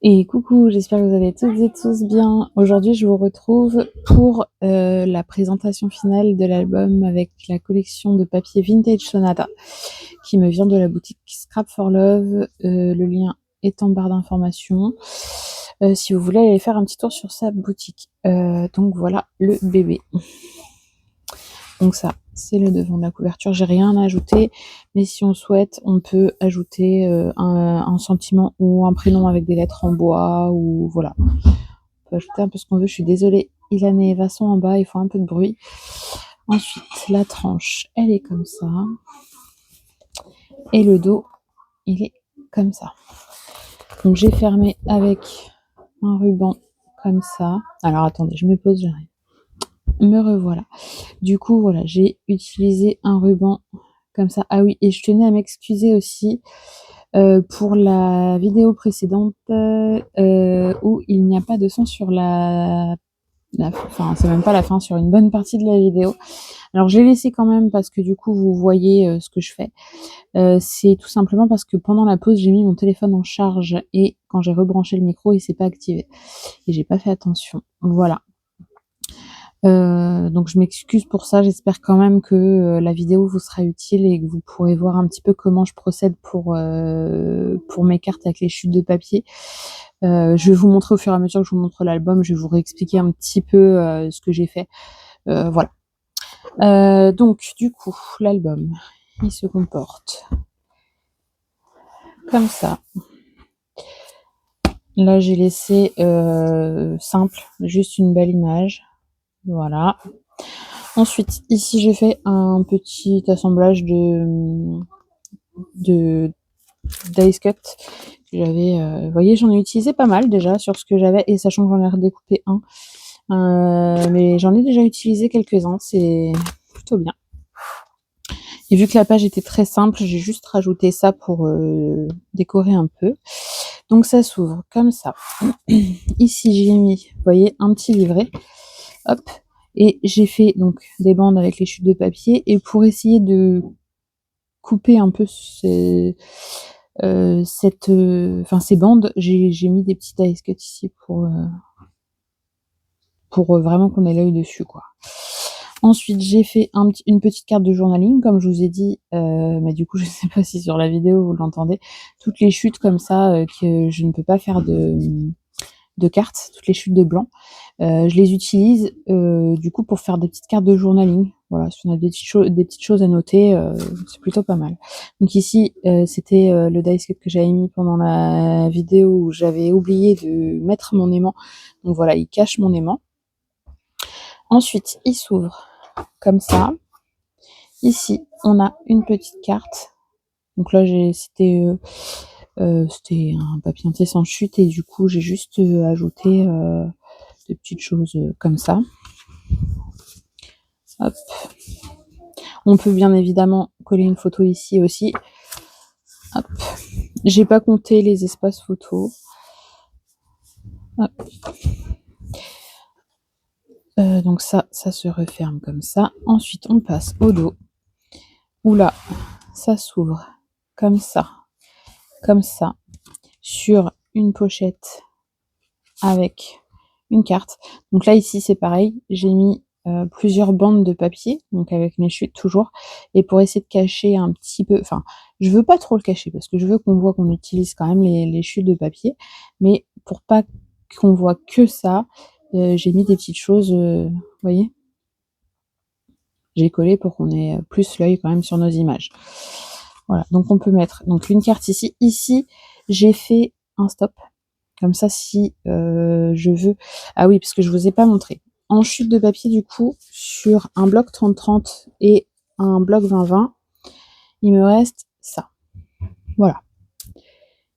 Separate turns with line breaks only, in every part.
Et coucou, j'espère que vous allez toutes et tous bien. Aujourd'hui, je vous retrouve pour la présentation finale de l'album avec la collection de papier Vintage Sonata qui me vient de la boutique Scrap for Love. Le lien est en barre d'informations. Si vous voulez aller faire un petit tour sur sa boutique. Donc voilà le bébé. Donc ça, c'est le devant de la couverture. J'ai rien à ajouter, mais si on souhaite, on peut ajouter un sentiment ou un prénom avec des lettres en bois, ou voilà. On peut ajouter un peu ce qu'on veut. Je suis désolée, Ilan et Eva sont en bas, il faut un peu de bruit. Ensuite, la tranche, elle est comme ça. Et le dos, il est comme ça. Donc j'ai fermé avec un ruban comme ça. Alors attendez, je me pose, j'arrive. Me revoilà. Du coup, voilà, j'ai utilisé un ruban comme ça. Ah oui, et je tenais à m'excuser aussi pour la vidéo précédente où il n'y a pas de son sur enfin, c'est même pas la fin, sur une bonne partie de la vidéo. Alors, j'ai laissé quand même parce que du coup, vous voyez ce que je fais. C'est tout simplement parce que pendant la pause, j'ai mis mon téléphone en charge et quand j'ai rebranché le micro, il s'est pas activé. Et j'ai pas fait attention. Voilà. Donc je m'excuse pour ça, j'espère quand même que la vidéo vous sera utile et que vous pourrez voir un petit peu comment je procède pour mes cartes avec les chutes de papier. Je vais vous montrer au fur et à mesure que je vous montre l'album, je vais vous réexpliquer un petit peu ce que j'ai fait. Voilà. Donc du coup, l'album, il se comporte comme ça. Là j'ai laissé simple, juste une belle image. Voilà. Ensuite, ici, j'ai fait un petit assemblage de dice cut. J'avais, vous voyez, j'en ai utilisé pas mal déjà sur ce que j'avais, et sachant que j'en ai redécoupé un. Mais j'en ai déjà utilisé quelques-uns, c'est plutôt bien. Et vu que la page était très simple, j'ai juste rajouté ça pour décorer un peu. Donc ça s'ouvre comme ça. Ici, j'ai mis, vous voyez, un petit livret. Hop. Et j'ai fait donc des bandes avec les chutes de papier. Et pour essayer de couper un peu ces bandes, j'ai mis des petits dice cut ici pour vraiment qu'on ait l'œil dessus, quoi. Ensuite, j'ai fait une petite carte de journaling, comme je vous ai dit, mais du coup, je sais pas si sur la vidéo vous l'entendez, toutes les chutes comme ça que je ne peux pas faire de cartes, toutes les chutes de blanc. Je les utilise du coup pour faire des petites cartes de journaling. Voilà, si on a des petites choses à noter, c'est plutôt pas mal. Donc ici, c'était le dice cut que j'avais mis pendant la vidéo où j'avais oublié de mettre mon aimant. Donc voilà, il cache mon aimant. Ensuite, il s'ouvre comme ça. Ici, on a une petite carte. Donc là, c'était un papier entier sans chute et du coup, j'ai juste ajouté des petites choses comme ça. Hop. On peut bien évidemment coller une photo ici aussi. Hop. J'ai pas compté les espaces photos. Hop. Donc ça se referme comme ça. Ensuite, on passe au dos. Où là, ça s'ouvre comme ça, sur une pochette avec une carte. Donc là, ici, c'est pareil. J'ai mis plusieurs bandes de papier, donc avec mes chutes toujours, et pour essayer de cacher un petit peu, enfin, je veux pas trop le cacher parce que je veux qu'on voit qu'on utilise quand même les chutes de papier, mais pour pas qu'on voit que ça, j'ai mis des petites choses, vous voyez, j'ai collé pour qu'on ait plus l'œil quand même sur nos images. Voilà, donc on peut mettre donc une carte ici. Ici, j'ai fait un stop. Comme ça, si je veux... Ah oui, parce que je vous ai pas montré. En chute de papier, du coup, sur un bloc 30-30 et un bloc 20-20, il me reste ça. Voilà.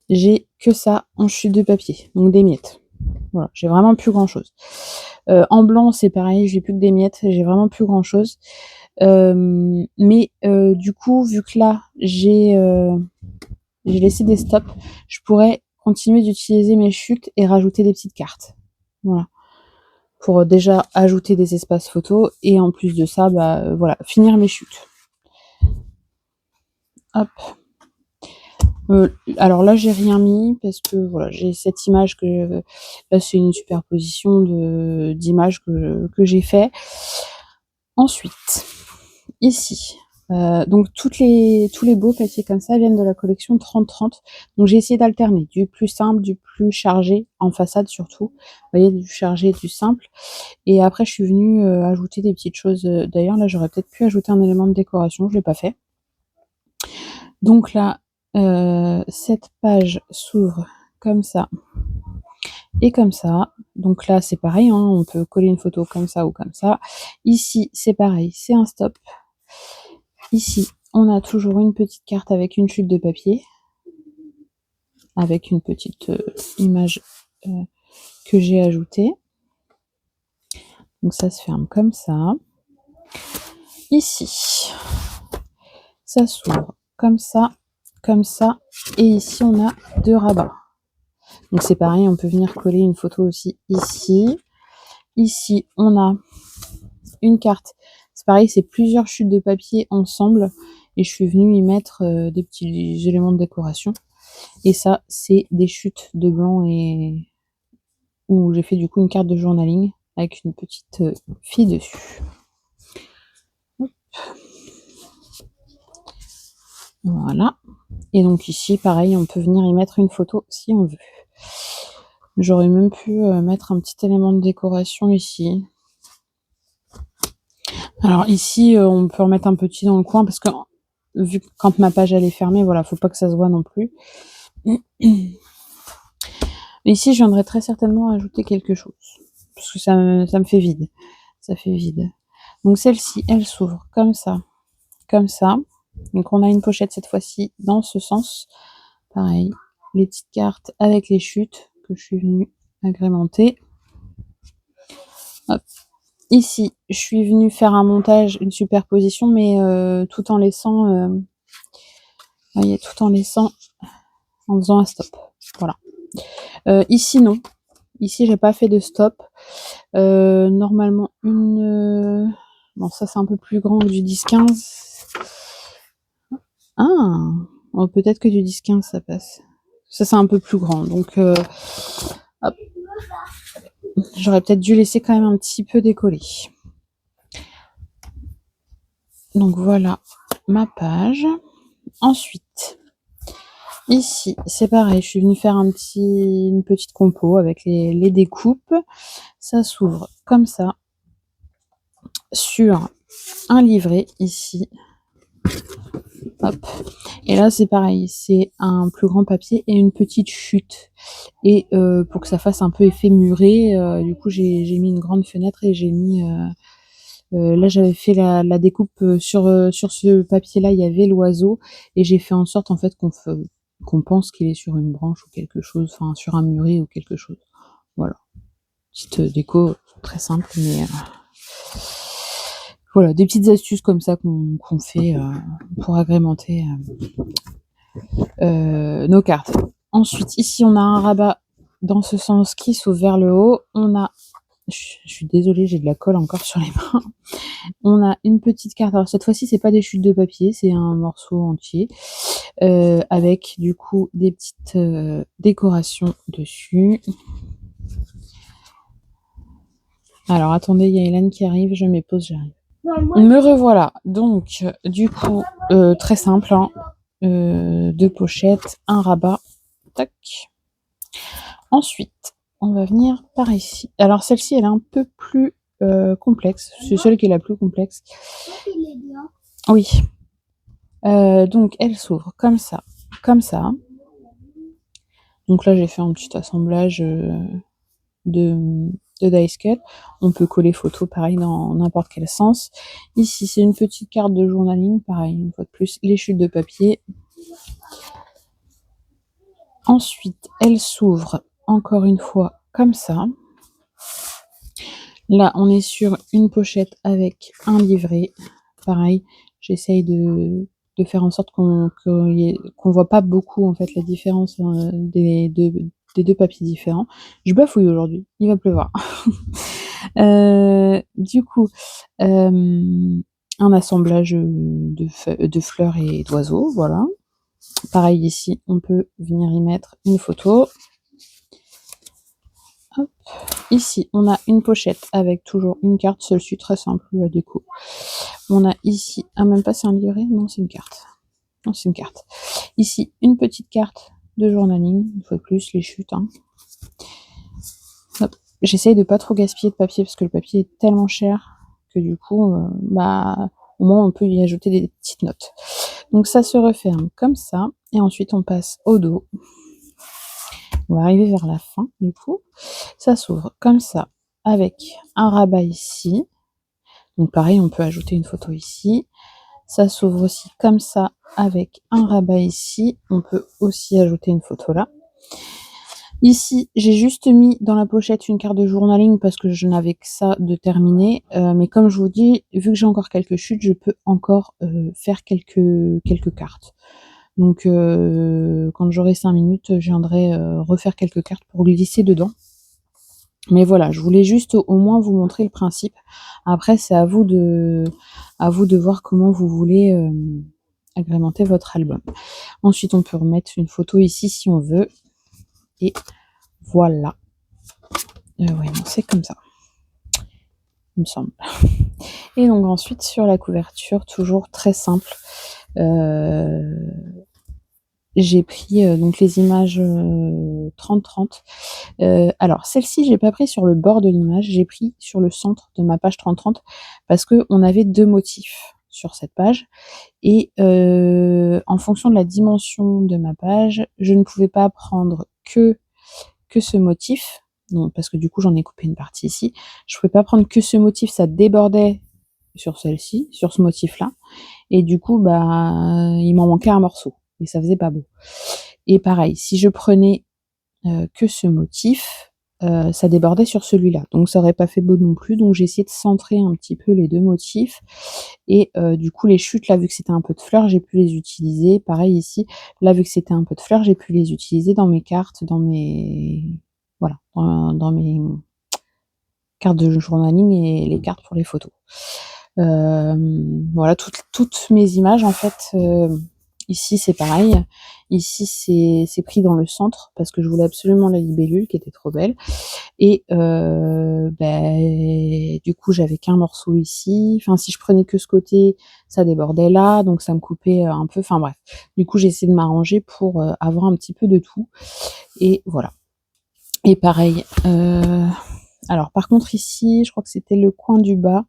J'ai que ça en chute de papier, donc des miettes. Voilà, j'ai vraiment plus grand-chose. En blanc, c'est pareil, j'ai plus que des miettes, j'ai vraiment plus grand-chose. Mais du coup, vu que là, j'ai laissé des stops, je pourrais continuer d'utiliser mes chutes et rajouter des petites cartes. Voilà. Pour déjà ajouter des espaces photos et en plus de ça, voilà, finir mes chutes. Hop. Alors là, j'ai rien mis parce que voilà, j'ai cette image que là, c'est une superposition d'images que j'ai fait. Ensuite, ici, donc tous les beaux papiers comme ça viennent de la collection 30-30. Donc j'ai essayé d'alterner du plus simple, du plus chargé, en façade surtout. Vous voyez, du chargé et du simple. Et après, je suis venue ajouter des petites choses. D'ailleurs, là, j'aurais peut-être pu ajouter un élément de décoration, je l'ai pas fait. Donc là, cette page s'ouvre comme ça et comme ça. Donc là, c'est pareil, hein, on peut coller une photo comme ça ou comme ça. Ici, c'est pareil, c'est un stop. Ici, on a toujours une petite carte avec une chute de papier, avec une petite image que j'ai ajoutée. Donc ça se ferme comme ça. Ici, ça s'ouvre comme ça, et ici on a 2 rabats. Donc c'est pareil, on peut venir coller une photo aussi ici. Ici, on a une carte. C'est pareil, c'est plusieurs chutes de papier ensemble, et je suis venue y mettre des petits éléments de décoration. Et ça, c'est des chutes de blanc et où j'ai fait du coup une carte de journaling avec une petite fille dessus. Hop. Voilà. Et donc ici, pareil, on peut venir y mettre une photo si on veut. J'aurais même pu mettre un petit élément de décoration ici. Alors ici, on peut en mettre un petit dans le coin parce que vu que quand ma page elle est fermée, voilà, faut pas que ça se voit non plus. Ici, je viendrai très certainement ajouter quelque chose parce que ça me fait vide. Ça fait vide. Donc celle-ci, elle s'ouvre comme ça, comme ça. Donc on a une pochette cette fois-ci dans ce sens. Pareil, les petites cartes avec les chutes que je suis venue agrémenter. Hop. Ici, je suis venue faire un montage, une superposition, mais tout en laissant, voyez, tout en laissant, en faisant un stop. Voilà. Ici, non. Ici, j'ai pas fait de stop. Normalement, bon, ça, c'est un peu plus grand que du 10-15. Ah, oh, peut-être que du 10-15, ça passe. Ça, c'est un peu plus grand. Donc, hop. J'aurais peut-être dû laisser quand même un petit peu décoller. Donc, voilà ma page. Ensuite, ici, c'est pareil. Je suis venue faire une petite compo avec les découpes. Ça s'ouvre comme ça sur un livret ici. Hop. Et là, c'est pareil. C'est un plus grand papier et une petite chute. Et pour que ça fasse un peu effet muré, du coup, j'ai mis une grande fenêtre et j'ai mis... là, j'avais fait la découpe sur ce papier-là, il y avait l'oiseau. Et j'ai fait en sorte, en fait, qu'on pense qu'il est sur une branche ou quelque chose, enfin, sur un muret ou quelque chose. Voilà. Petite déco très simple, mais... voilà, des petites astuces comme ça qu'on fait pour agrémenter nos cartes. Ensuite, ici, on a un rabat dans ce sens qui s'ouvre vers le haut. On a, je suis désolée, j'ai de la colle encore sur les mains. On a une petite carte. Alors cette fois-ci, c'est pas des chutes de papier, c'est un morceau entier avec du coup des petites décorations dessus. Alors attendez, il y a Hélène qui arrive, je mets pause, j'arrive. Me revoilà. Donc, du coup, très simple, hein. 2 pochettes, un rabat. Tac. Ensuite, on va venir par ici. Alors, celle-ci, elle est un peu plus complexe. C'est celle qui est la plus complexe. Oui. Donc, elle s'ouvre comme ça, comme ça. Donc là, j'ai fait un petit assemblage de dice cut. On peut coller photo pareil dans n'importe quel sens. Ici, c'est une petite carte de journaling, pareil, une fois de plus, les chutes de papier. Ensuite, elle s'ouvre encore une fois comme ça. Là, on est sur une pochette avec un livret. Pareil, j'essaye de faire en sorte qu'on voit pas beaucoup en fait la différence des deux papiers différents. Je bafouille aujourd'hui, il va pleuvoir. Du coup, un assemblage de fleurs et d'oiseaux, voilà. Pareil ici, on peut venir y mettre une photo. Hop. Ici, on a une pochette avec toujours une carte, celle-ci très simple, la déco. On a ici, ah même pas c'est un livret, non c'est une carte. Non c'est une carte. Ici, une petite carte de journaling, une fois de plus, les chutes. Hein. J'essaye de pas trop gaspiller de papier parce que le papier est tellement cher que du coup, au moins on peut y ajouter des petites notes. Donc ça se referme comme ça et ensuite on passe au dos. On va arriver vers la fin du coup. Ça s'ouvre comme ça avec un rabat ici. Donc pareil, on peut ajouter une photo ici. Ça s'ouvre aussi comme ça avec un rabat ici. On peut aussi ajouter une photo là. Ici, j'ai juste mis dans la pochette une carte de journaling parce que je n'avais que ça de terminé. Mais comme je vous dis, vu que j'ai encore quelques chutes, je peux encore faire quelques cartes. Donc quand j'aurai 5 minutes, je viendrai refaire quelques cartes pour glisser dedans. Mais voilà, je voulais juste au moins vous montrer le principe. Après, c'est à vous de voir comment vous voulez agrémenter votre album. Ensuite, on peut remettre une photo ici si on veut. Et voilà. Ouais, non, c'est comme ça. Il me semble. Et donc ensuite, sur la couverture, toujours très simple. J'ai pris donc les images 30-30. Alors, celle-ci, j'ai pas pris sur le bord de l'image, j'ai pris sur le centre de ma page 30-30 parce qu'on avait 2 motifs sur cette page. Et en fonction de la dimension de ma page, je ne pouvais pas prendre que ce motif. Donc, parce que du coup, j'en ai coupé une partie ici. Je pouvais pas prendre que ce motif, ça débordait sur celle-ci, sur ce motif-là. Et du coup, il m'en manquait un morceau. Et ça faisait pas beau. Et pareil, si je prenais que ce motif, ça débordait sur celui-là. Donc ça aurait pas fait beau non plus. Donc j'ai essayé de centrer un petit peu les 2 motifs. Et du coup, les chutes, là, vu que c'était un peu de fleurs, j'ai pu les utiliser. Pareil ici, là, vu que c'était un peu de fleurs, j'ai pu les utiliser dans mes cartes, dans mes cartes de journaling et les cartes pour les photos. Voilà, toutes mes images, en fait, ici c'est pareil. Ici c'est pris dans le centre parce que je voulais absolument la libellule qui était trop belle. Et du coup j'avais qu'un morceau ici. Enfin, si je prenais que ce côté, ça débordait là, donc ça me coupait un peu. Enfin bref. Du coup j'ai essayé de m'arranger pour avoir un petit peu de tout. Et voilà. Et pareil. Alors par contre ici, je crois que c'était le coin du bas.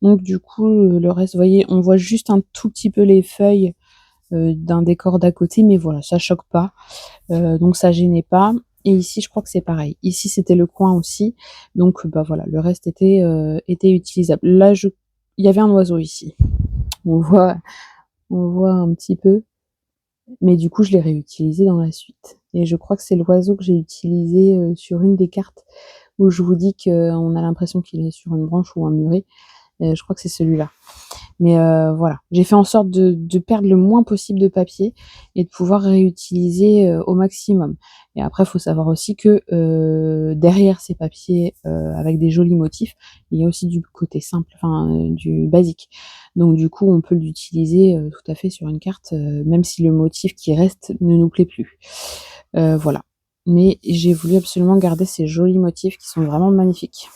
Donc du coup, le reste, vous voyez, on voit juste un tout petit peu les feuilles d'un décor d'à côté, mais voilà, ça choque pas. Donc ça gênait pas. Et ici, je crois que c'est pareil. Ici, c'était le coin aussi. Donc voilà, le reste était utilisable. Là, il y avait un oiseau ici. On voit un petit peu. Mais du coup, je l'ai réutilisé dans la suite. Et je crois que c'est l'oiseau que j'ai utilisé sur une des cartes où je vous dis qu'on a l'impression qu'il est sur une branche ou un muret. Je crois que c'est celui-là. Mais voilà, j'ai fait en sorte de perdre le moins possible de papier et de pouvoir réutiliser au maximum. Et après, il faut savoir aussi que derrière ces papiers avec des jolis motifs, il y a aussi du côté simple, du basique. Donc du coup, on peut l'utiliser tout à fait sur une carte, même si le motif qui reste ne nous plaît plus. Voilà. Mais j'ai voulu absolument garder ces jolis motifs qui sont vraiment magnifiques.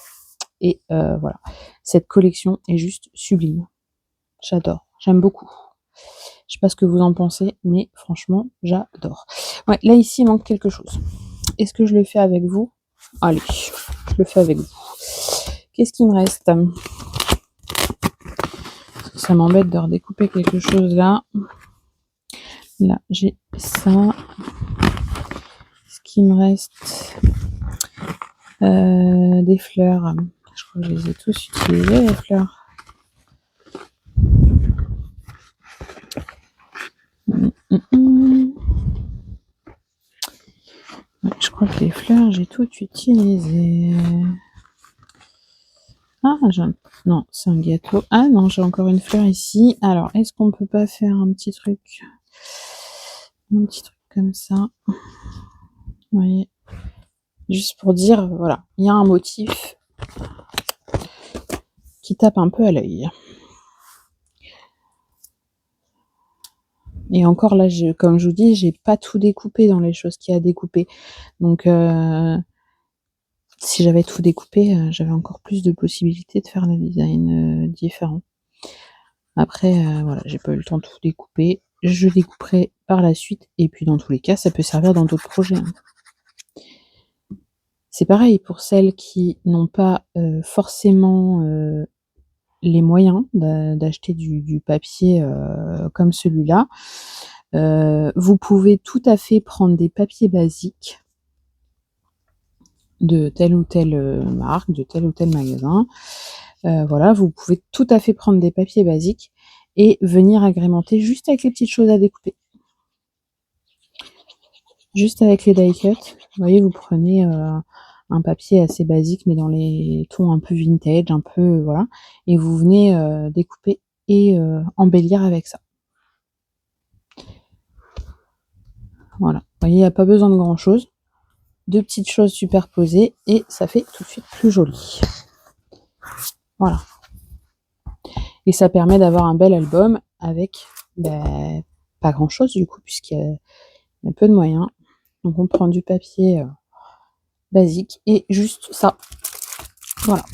Et voilà, cette collection est juste sublime. J'adore, j'aime beaucoup. Je sais pas ce que vous en pensez, mais franchement, j'adore. Ouais, là ici, il manque quelque chose. Est-ce que je le fais avec vous? Allez, je le fais avec vous. Qu'est-ce qu'il me reste? Ça m'embête de redécouper quelque chose là. Là, j'ai ça. Ce qui me reste, des fleurs. Je crois que je les ai tous utilisées, les fleurs. Je crois que les fleurs, j'ai tout utilisé. Ah, non, c'est un gâteau. Ah non, j'ai encore une fleur ici. Alors, est-ce qu'on peut pas faire un petit truc comme ça? Vous voyez, juste pour dire, voilà, il y a un motif qui tape un peu à l'œil. Et encore là, comme je vous dis, j'ai pas tout découpé dans les choses qu'il y a à découper. Donc, si j'avais tout découpé, j'avais encore plus de possibilités de faire des designs différents. Après, voilà, j'ai pas eu le temps de tout découper. Je découperai par la suite. Et puis, dans tous les cas, ça peut servir dans d'autres projets. Hein. C'est pareil pour celles qui n'ont pas forcément les moyens d'acheter du papier comme celui-là. Vous pouvez tout à fait prendre des papiers basiques de telle ou telle marque, de tel ou tel magasin. Voilà, vous pouvez tout à fait prendre des papiers basiques et venir agrémenter juste avec les petites choses à découper. Juste avec les die cut, vous voyez, vous prenez un papier assez basique, mais dans les tons un peu vintage, un peu, voilà, et vous venez découper et embellir avec ça. Voilà, vous voyez, il n'y a pas besoin de grand-chose. 2 petites choses superposées et ça fait tout de suite plus joli. Voilà. Et ça permet d'avoir un bel album avec pas grand-chose du coup, puisqu'il y a peu de moyens. Donc on prend du papier basique et juste ça. Voilà.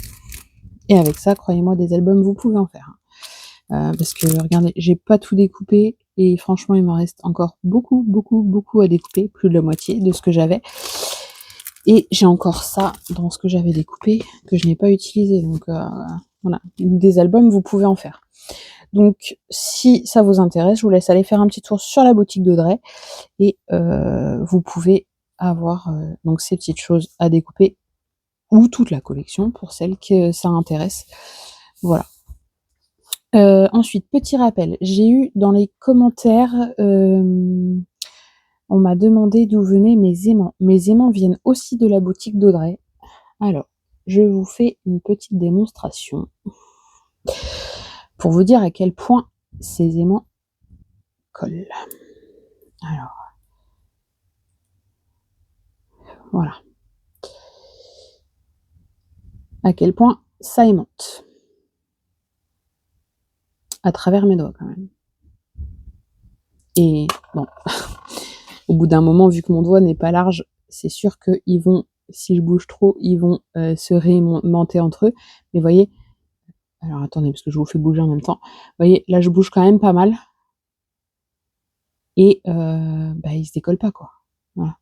Et avec ça, croyez-moi, des albums, vous pouvez en faire. Parce que regardez, j'ai pas tout découpé et franchement, il m'en reste encore beaucoup, beaucoup, beaucoup à découper, plus de la moitié de ce que j'avais. Et j'ai encore ça dans ce que j'avais découpé que je n'ai pas utilisé. Donc voilà, des albums, vous pouvez en faire. Donc si ça vous intéresse, je vous laisse aller faire un petit tour sur la boutique d'Audrey et vous pouvez avoir donc ces petites choses à découper ou toute la collection pour celles que ça intéresse. Voilà. Ensuite, petit rappel, j'ai eu dans les commentaires, on m'a demandé d'où venaient mes aimants. Mes aimants viennent aussi de la boutique d'Audrey. Alors, je vous fais une petite démonstration pour vous dire à quel point ces aimants collent. Alors, voilà. À quel point ça aimante. À travers mes doigts, quand même. Et bon, au bout d'un moment, vu que mon doigt n'est pas large, c'est sûr qu'ils vont, si je bouge trop, ils vont se réaimanter entre eux. Mais voyez, alors attendez, parce que je vous fais bouger en même temps. Vous voyez, là, je bouge quand même pas mal. Et ils se décollent pas, quoi. Voilà.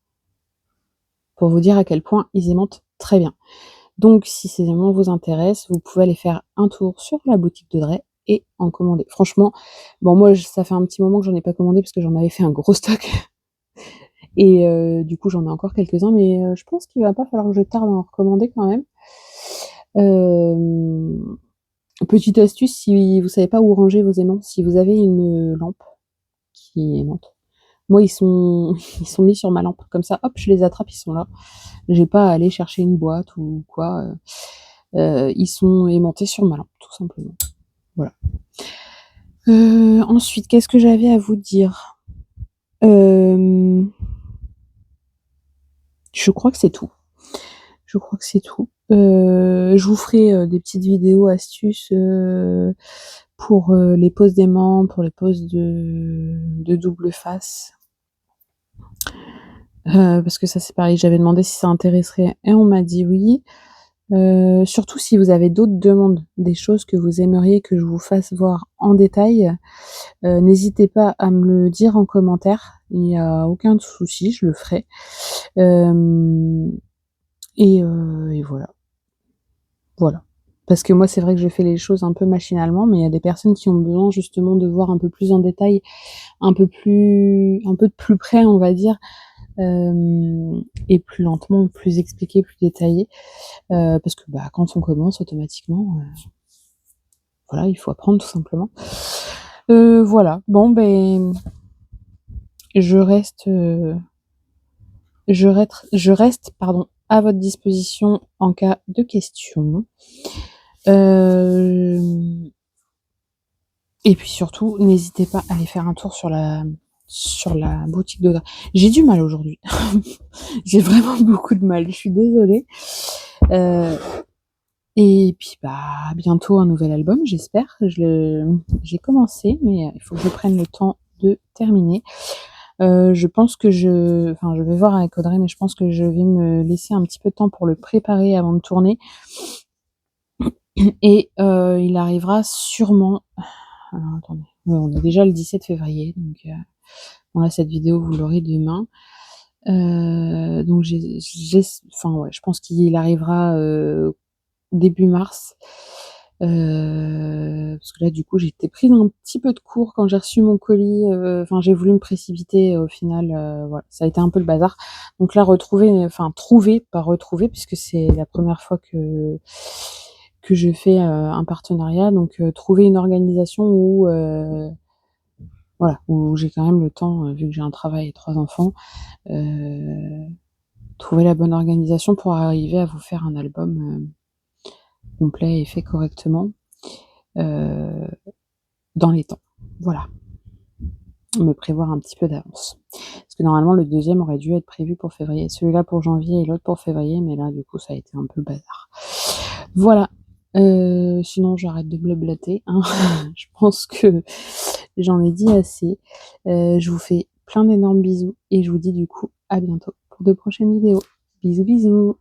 Pour vous dire à quel point ils aimantent très bien. Donc, si ces aimants vous intéressent, vous pouvez aller faire un tour sur la boutique d'Audrey et en commander. Franchement, bon, moi, ça fait un petit moment que j'en ai pas commandé parce que j'en avais fait un gros stock. Et du coup, j'en ai encore quelques-uns, mais je pense qu'il va pas falloir que je tarde à en recommander quand même. Petite astuce, si vous savez pas où ranger vos aimants, si vous avez une lampe qui aimante, moi, ils sont mis sur ma lampe. Comme ça, hop, je les attrape, ils sont là. J'ai pas à aller chercher une boîte ou quoi. Ils sont aimantés sur ma lampe, tout simplement. Voilà. Ensuite, qu'est-ce que j'avais à vous dire? Je crois que c'est tout. Je vous ferai des petites vidéos astuces pour les poses d'aimants, pour les poses de double face. Parce que ça c'est pareil, j'avais demandé si ça intéresserait et on m'a dit oui. Surtout si vous avez d'autres demandes, des choses que vous aimeriez que je vous fasse voir en détail, n'hésitez pas à me le dire en commentaire, il n'y a aucun souci, je le ferai. Et voilà. Voilà. Parce que moi, c'est vrai que je fais les choses un peu machinalement, mais il y a des personnes qui ont besoin justement de voir un peu plus en détail, un peu de plus près, on va dire, et plus lentement, plus expliqué, plus détaillé. Parce que quand on commence automatiquement, voilà, il faut apprendre tout simplement. Voilà. Bon, je reste, pardon, à votre disposition en cas de questions. Et puis surtout, n'hésitez pas à aller faire un tour sur la boutique d'Audrey. J'ai du mal aujourd'hui. J'ai vraiment beaucoup de mal. Je suis désolée. Et puis bientôt un nouvel album, j'espère. J'ai commencé, mais il faut que je prenne le temps de terminer. Je pense que je vais voir avec Audrey, mais je pense que je vais me laisser un petit peu de temps pour le préparer avant de tourner. Et il arrivera sûrement. Alors attendez, ouais, on est déjà le 17 février, donc bon là cette vidéo vous l'aurez demain. Donc je pense qu'il arrivera début mars. Parce que là du coup j'étais prise un petit peu de court quand j'ai reçu mon colis, j'ai voulu me précipiter, au final, voilà, ça a été un peu le bazar. Donc là trouver, pas retrouver, puisque c'est la première fois que je fais un partenariat, donc trouver une organisation où voilà, où j'ai quand même le temps, vu que j'ai un travail et 3 enfants, trouver la bonne organisation pour arriver à vous faire un album complet et fait correctement dans les temps. Voilà, me prévoir un petit peu d'avance. Parce que normalement le deuxième aurait dû être prévu pour février, celui-là pour janvier et l'autre pour février, mais là du coup ça a été un peu le bazar. Voilà, sinon j'arrête de blablater, hein. Je pense que j'en ai dit assez. Je vous fais plein d'énormes bisous et je vous dis du coup à bientôt pour de prochaines vidéos. Bisous bisous.